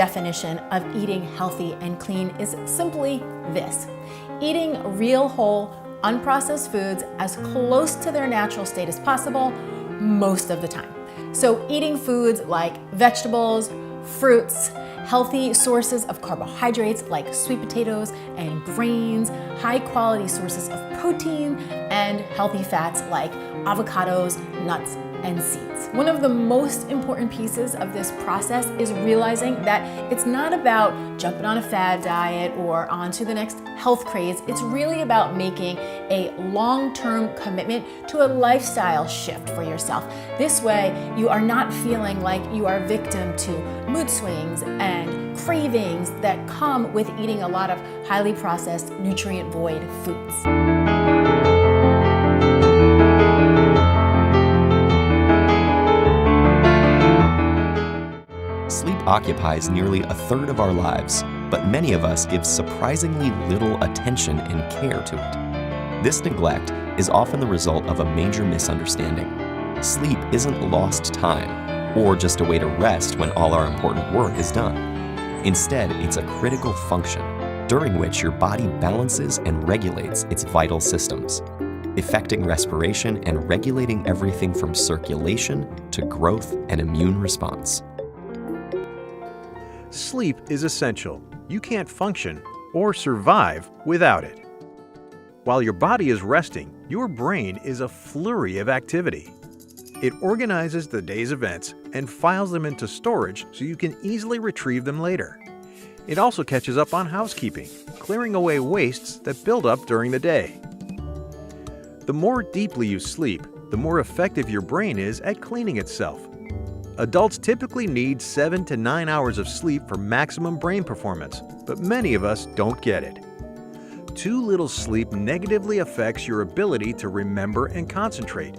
definition of eating healthy and clean is simply this: eating real, whole, unprocessed foods as close to their natural state as possible most of the time. So eating foods like vegetables, fruits, healthy sources of carbohydrates like sweet potatoes and grains, high quality sources of protein, and healthy fats like avocados, nuts, and seeds. One of the most important pieces of this process is realizing that it's not about jumping on a fad diet or onto the next health craze. It's really about making a long-term commitment to a lifestyle shift for yourself. This way, you are not feeling like you are victim to mood swings and cravings that come with eating a lot of highly processed, nutrient-void foods. Sleep occupies nearly a third of our lives, but many of us give surprisingly little attention and care to it. This neglect is often the result of a major misunderstanding. Sleep isn't lost time, or just a way to rest when all our important work is done. Instead, it's a critical function, during which your body balances and regulates its vital systems, affecting respiration and regulating everything from circulation to growth and immune response. Sleep is essential. You can't function or survive without it. While your body is resting, your brain is a flurry of activity. It organizes the day's events and files them into storage so you can easily retrieve them later. It also catches up on housekeeping, clearing away wastes that build up during the day. The more deeply you sleep, the more effective your brain is at cleaning itself. Adults typically need 7 to 9 hours of sleep for maximum brain performance, but many of us don't get it. Too little sleep negatively affects your ability to remember and concentrate.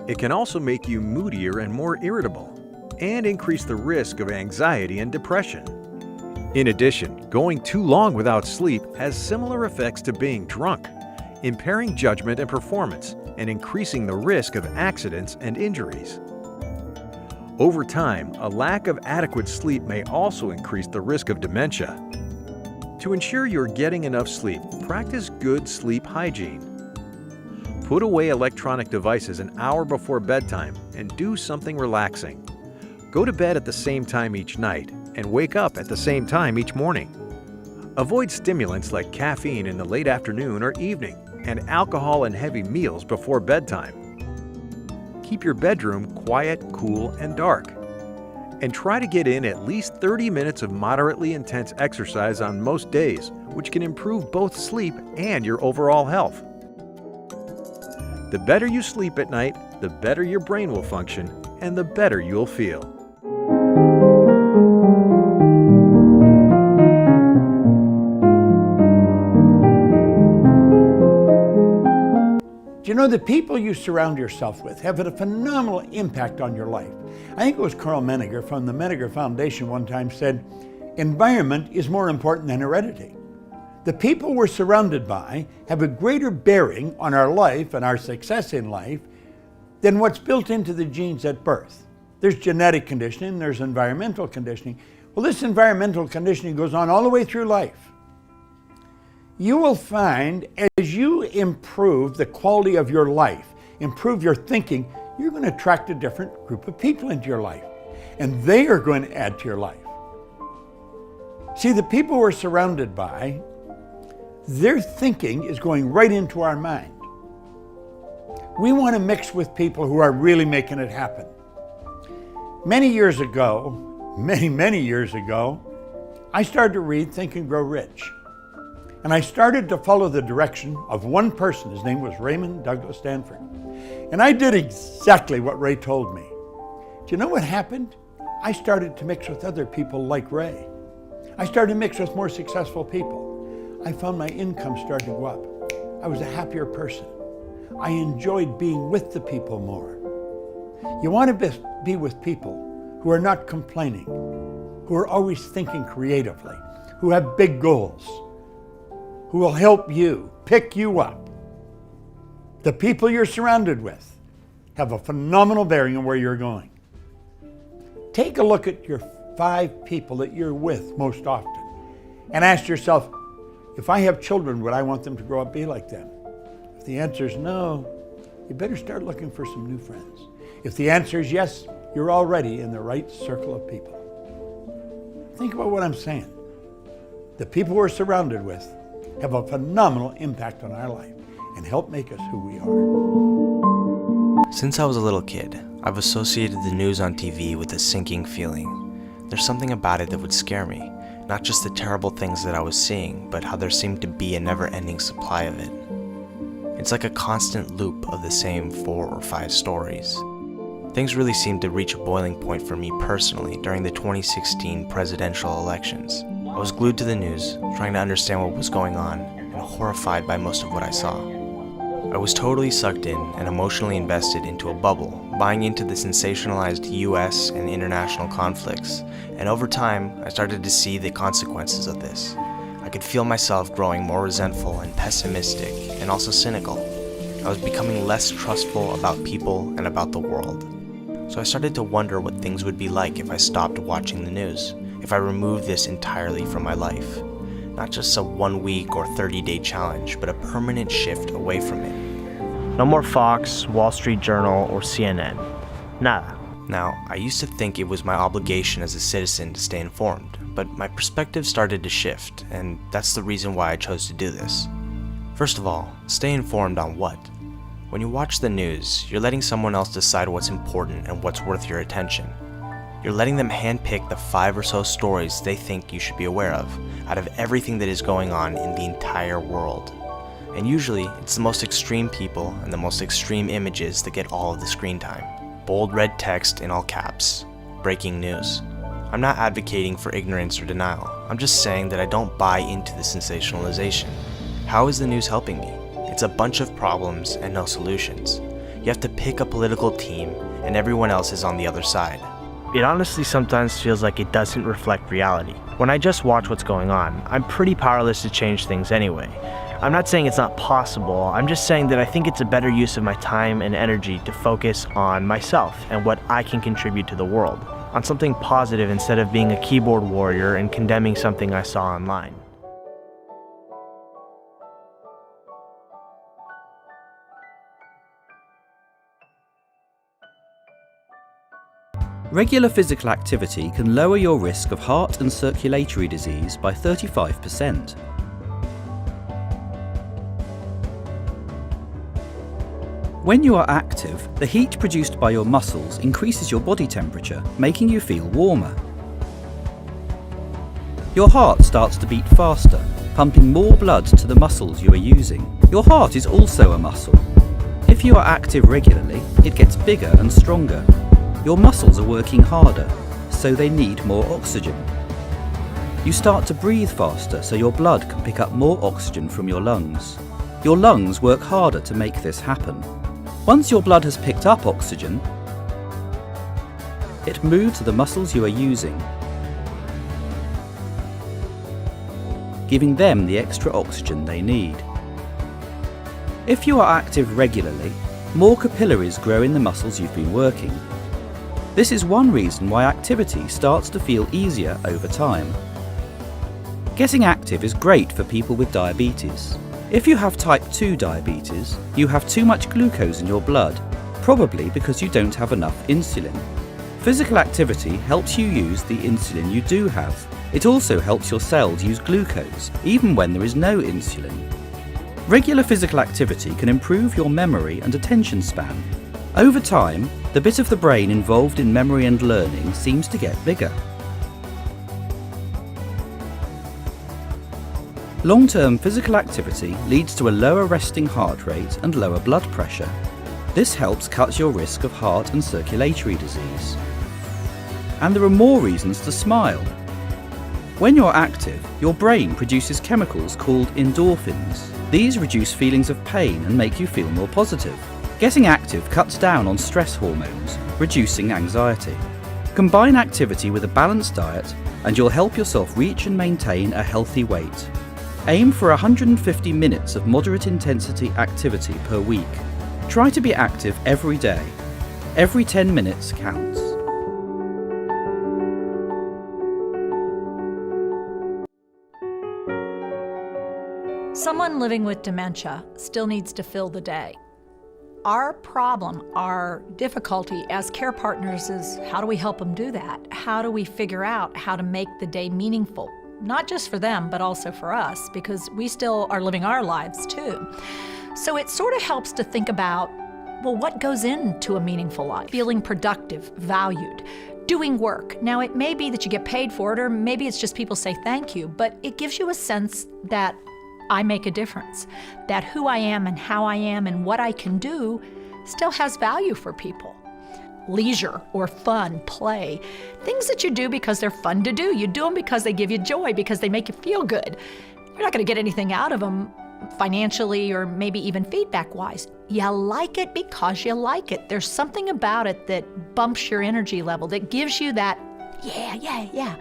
It can also make you moodier and more irritable, and increase the risk of anxiety and depression. In addition, going too long without sleep has similar effects to being drunk, impairing judgment and performance, and increasing the risk of accidents and injuries. Over time, a lack of adequate sleep may also increase the risk of dementia. To ensure you're getting enough sleep, practice good sleep hygiene. Put away electronic devices an hour before bedtime and do something relaxing. Go to bed at the same time each night and wake up at the same time each morning. Avoid stimulants like caffeine in the late afternoon or evening and alcohol and heavy meals before bedtime. Keep your bedroom quiet, cool, and dark. And try to get in at least 30 minutes of moderately intense exercise on most days, which can improve both sleep and your overall health. The better you sleep at night, the better your brain will function, and the better you'll feel. Do you know the people you surround yourself with have a phenomenal impact on your life? I think it was Carl Menninger from the Menninger Foundation one time said, environment is more important than heredity. The people we're surrounded by have a greater bearing on our life and our success in life than what's built into the genes at birth. There's genetic conditioning, there's environmental conditioning. Well, this environmental conditioning goes on all the way through life. You will find as you improve the quality of your life, improve your thinking, you're going to attract a different group of people into your life, and they are going to add to your life. See, the people we're surrounded by, their thinking is going right into our mind. We want to mix with people who are really making it happen. Many years ago, many years ago, I started to read Think and Grow Rich. And I started to follow the direction of one person. His name was Raymond Douglas Stanford. And I did exactly what Ray told me. Do you know what happened? I started to mix with other people like Ray. I started to mix with more successful people. I found my income started to go up. I was a happier person. I enjoyed being with the people more. You want to be with people who are not complaining, who are always thinking creatively, who have big goals, who will help you, pick you up. The people you're surrounded with have a phenomenal bearing on where you're going. Take a look at your 5 people that you're with most often. And ask yourself, if I have children, would I want them to grow up be like them? If the answer is no, you better start looking for some new friends. If the answer is yes, you're already in the right circle of people. Think about what I'm saying. The people we're surrounded with have a phenomenal impact on our life and help make us who we are. Since I was a little kid, I've associated the news on TV with a sinking feeling. There's something about it that would scare me, not just the terrible things that I was seeing, but how there seemed to be a never-ending supply of it. It's like a constant loop of the same 4 or 5 stories. Things really seemed to reach a boiling point for me personally during the 2016 presidential elections. I was glued to the news, trying to understand what was going on, and horrified by most of what I saw. I was totally sucked in and emotionally invested into a bubble, buying into the sensationalized US and international conflicts, and over time, I started to see the consequences of this. I could feel myself growing more resentful and pessimistic, and also cynical. I was becoming less trustful about people and about the world. So I started to wonder what things would be like if I stopped watching the news, if I removed this entirely from my life. Not just a 1-week or 30-day challenge, but a permanent shift away from it. No more Fox, Wall Street Journal, or CNN. Nada. Now, I used to think it was my obligation as a citizen to stay informed, but my perspective started to shift, and that's the reason why I chose to do this. First of all, stay informed on what? When you watch the news, you're letting someone else decide what's important and what's worth your attention. You're letting them handpick the 5 or so stories they think you should be aware of, out of everything that is going on in the entire world. And usually, it's the most extreme people and the most extreme images that get all of the screen time. Bold red text in all caps. Breaking news. I'm not advocating for ignorance or denial. I'm just saying that I don't buy into the sensationalization. How is the news helping me? It's a bunch of problems and no solutions. You have to pick a political team, and everyone else is on the other side. It honestly sometimes feels like it doesn't reflect reality. When I just watch what's going on, I'm pretty powerless to change things anyway. I'm not saying it's not possible, I'm just saying that I think it's a better use of my time and energy to focus on myself and what I can contribute to the world, on something positive instead of being a keyboard warrior and condemning something I saw online. Regular physical activity can lower your risk of heart and circulatory disease by 35%. When you are active, the heat produced by your muscles increases your body temperature, making you feel warmer. Your heart starts to beat faster, pumping more blood to the muscles you are using. Your heart is also a muscle. If you are active regularly, it gets bigger and stronger. Your muscles are working harder, so they need more oxygen. You start to breathe faster, so your blood can pick up more oxygen from your lungs. Your lungs work harder to make this happen. Once your blood has picked up oxygen, it moves to the muscles you are using, giving them the extra oxygen they need. If you are active regularly, more capillaries grow in the muscles you've been working. This is one reason why activity starts to feel easier over time. Getting active is great for people with diabetes. If you have type 2 diabetes, you have too much glucose in your blood, probably because you don't have enough insulin. Physical activity helps you use the insulin you do have. It also helps your cells use glucose, even when there is no insulin. Regular physical activity can improve your memory and attention span. Over time, the bit of the brain involved in memory and learning seems to get bigger. Long-term physical activity leads to a lower resting heart rate and lower blood pressure. This helps cut your risk of heart and circulatory disease. And there are more reasons to smile. When you're active, your brain produces chemicals called endorphins. These reduce feelings of pain and make you feel more positive. Getting active cuts down on stress hormones, reducing anxiety. Combine activity with a balanced diet and you'll help yourself reach and maintain a healthy weight. Aim for 150 minutes of moderate intensity activity per week. Try to be active every day. Every 10 minutes counts. Someone living with dementia still needs to fill the day. Our problem, our difficulty as care partners is how do we help them do that? How do we figure out how to make the day meaningful? Not just for them, but also for us, because we still are living our lives too. So it sort of helps to think about, well, what goes into a meaningful life? Feeling productive, valued, doing work. Now, it may be that you get paid for it, or maybe it's just people say thank you, but it gives you a sense that I make a difference, that who I am and how I am and what I can do still has value for people. Leisure or fun, play, things that you do because they're fun to do. You do them because they give you joy, because they make you feel good. You're not going to get anything out of them financially or maybe even feedback-wise. You like it because you like it. There's something about it that bumps your energy level, that gives you that, yeah.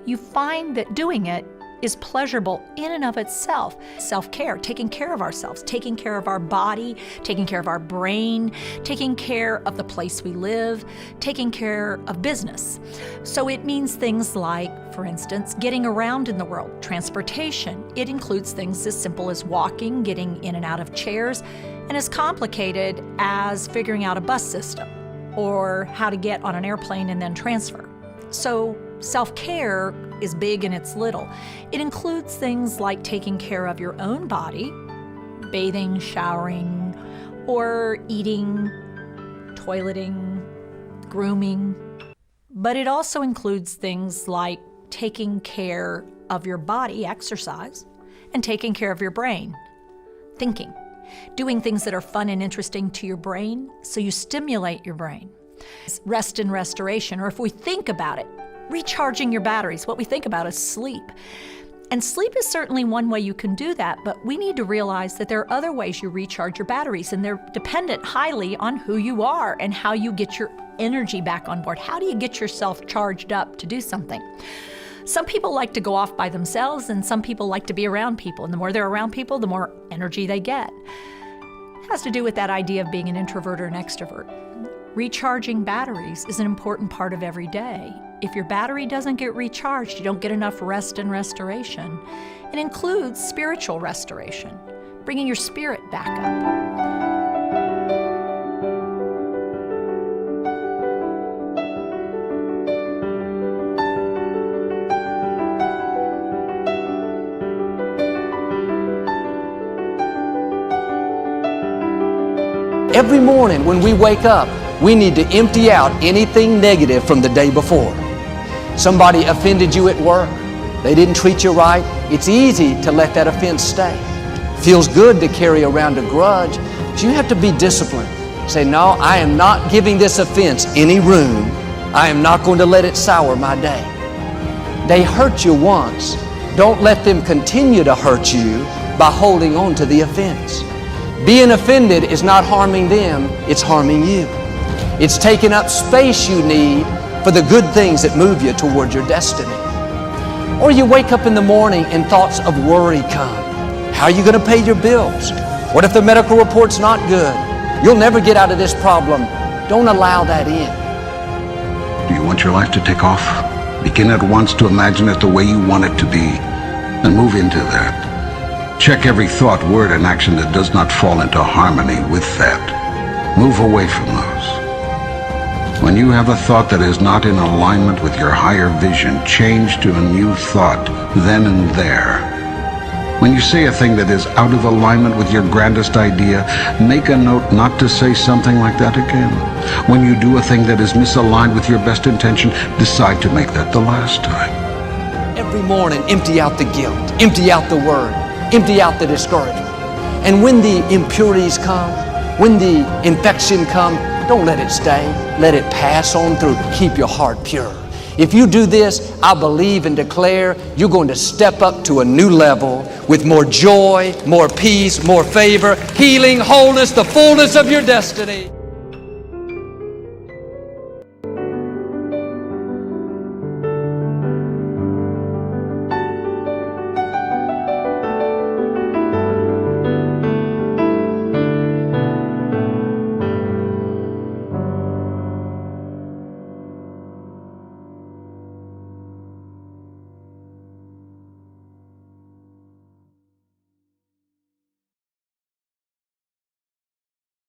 You find that doing it is pleasurable in and of itself. Self-care, taking care of ourselves, taking care of our body, taking care of our brain, taking care of the place we live, taking care of business. So it means things like, for instance, getting around in the world, transportation. It includes things as simple as walking, getting in and out of chairs, and as complicated as figuring out a bus system or how to get on an airplane and then transfer. So self-care is big and it's little. It includes things like taking care of your own body, bathing, showering, or eating, toileting, grooming. But it also includes things like taking care of your body, exercise, and taking care of your brain, thinking, doing things that are fun and interesting to your brain, so you stimulate your brain. Rest and restoration, or if we think about it, recharging your batteries. What we think about is sleep. And sleep is certainly one way you can do that, but we need to realize that there are other ways you recharge your batteries, and they're dependent highly on who you are and how you get your energy back on board. How do you get yourself charged up to do something? Some people like to go off by themselves, and some people like to be around people, and the more they're around people, the more energy they get. It has to do with that idea of being an introvert or an extrovert. Recharging batteries is an important part of every day. If your battery doesn't get recharged, you don't get enough rest and restoration. It includes spiritual restoration, bringing your spirit back up. Every morning when we wake up, we need to empty out anything negative from the day before. Somebody offended you at work, they didn't treat you right, it's easy to let that offense stay. Feels good to carry around a grudge, but you have to be disciplined. Say, no, I am not giving this offense any room. I am not going to let it sour my day. They hurt you once. Don't let them continue to hurt you by holding on to the offense. Being offended is not harming them, it's harming you. It's taking up space you need for the good things that move you toward your destiny. Or you wake up in the morning and thoughts of worry come. How are you going to pay your bills? What if the medical report's not good? You'll never get out of this problem. Don't allow that in. Do you want your life to take off? Begin at once to imagine it the way you want it to be, and move into that. Check every thought, word, and action that does not fall into harmony with that. Move away from those. When you have a thought that is not in alignment with your higher vision, change to a new thought then and there. When you say a thing that is out of alignment with your grandest idea, make a note not to say something like that again. When you do a thing that is misaligned with your best intention, decide to make that the last time. Every morning, empty out the guilt, empty out the word, empty out the discouragement. And when the impurities come, when the infection come, don't let it stay. Let it pass on through. Keep your heart pure. If you do this, I believe and declare you're going to step up to a new level with more joy, more peace, more favor, healing, wholeness, the fullness of your destiny.